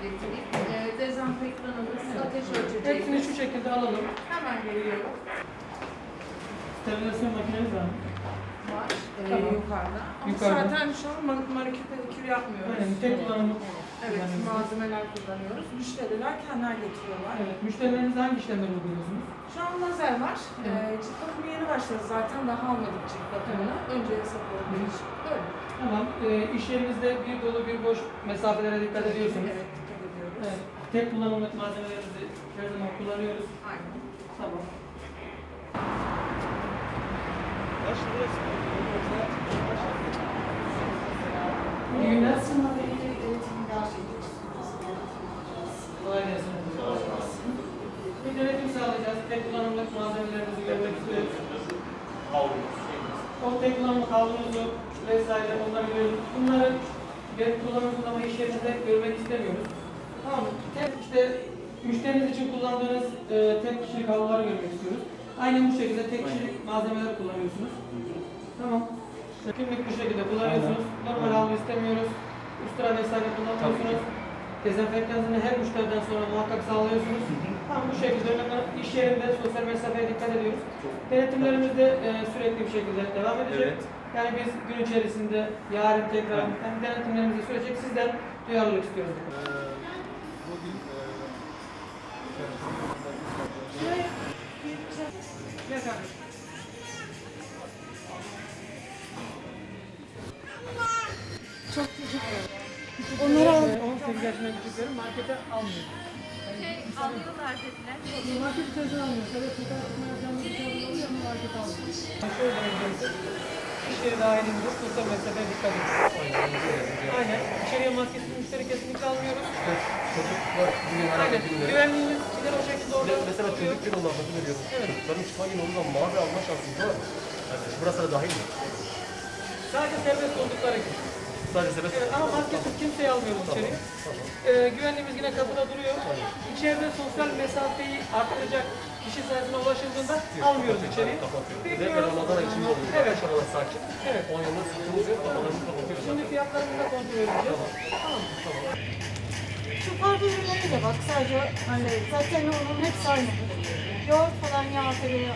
getireyim. Dezenfektanımız, ateş ölçeceğimiz. Hepsini şu şekilde alalım. Hemen geliyorum. Sterilizasyon makineniz var mı? Var. Tamam. Yukarıda. Ama Yukarıda. zaten şu an manikür pedikür yapmıyoruz. Aynen, tek kullanımlık. Evet, kullanıyoruz. malzemeler kullanıyoruz. Müşteriler kendiler getiriyorlar. Evet, müşterilerinize hangi işlemleri uyguluyorsunuz? Şu an lazer var. Evet. Cilt bakımı yeni başladı zaten. Daha almadık cilt bakımını. Önce hesapladık. Böyle. Tamam, iş yerinizde bir dolu bir boş mesafelere dikkat ediyorsunuz. Evet, dikkat ediyoruz. Evet, tek kullanımlık malzemelerimizi her zaman kullanıyoruz. Aynen. Tamam. İyi günler. Kolay gelsin. Bir denetim sağlayacağız. Tek kullanımlık malzemelerimizi görmek istiyoruz. O tek kullanımlık havlunuzu vesaire onları görüyoruz. Bunları kullanımsız ama iş yerinde görmek istemiyoruz. Tamam mı? İşte müşteriniz için kullandığınız tek kişilik havluları görmek istiyoruz. Aynen bu şekilde tek kişilik malzemeler kullanıyorsunuz. Tamam. Günlük bu şekilde kullanıyorsunuz. Normal havlu istemiyoruz. Üstüne vesaire kullanmıyorsunuz. Dezenfektanını her müşteriden sonra muhakkak sağlıyorsunuz. Tam bu şekilde iş yerinde sosyal mesafeye dikkat ediyoruz. Denetimlerimiz de sürekli bir şekilde devam edecek. Evet. Yani biz gün içerisinde yarın tekrar denetimlerimizi sürecek. Sizden duyarlılık istiyoruz. Bugün Gel kardeşim. Çok teşekkür ederim. Onları al. 18 yaşında küçüklerin markete almıyor. Alıyorlar dediler. Market içerisine almıyor. Tabii sokağa çıkma yapacağımız bir şey oluyor ama markete almıyor. Şöyle öncelikle iş yeri dahilinde sosyal mesafeye dikkat edin. Aynen. İçeriye maskesiz müşteri kesinlikle almıyoruz. çocuklar bugün herhalde Aynen. günleri. Güvenliğimiz gider o şekilde orada Mesela oluyor. çocuk bir olmasını veriyorum. Evet. Çocukların çıkma günü olduğu zaman mağaza alma şansımız var mı? Yani burası da dahil mi? Sadece serbest oldukları gibi. Sadece sebep. Evet, ama maskesiz kimseyi almıyoruz içeriye. Güvenliğimiz yine kapıda duruyor. İçeride sosyal mesafeyi arttıracak kişi sayısına ulaşıldığında almıyoruz içeriye. Kapatıyor. Bir de Bekliyoruz. Ramazan için oluyor. Evet. Aşamalar sakin. Evet. 10 yılda sıkıntımız yok. Kafalarını kapatıyoruz. Şimdi fiyatlarını da kontrol edeceğiz. Tamam. Şu farklı ürünlere de bak sadece hani zaten onun hepsi aynı. Yoğurt falan yağ tabii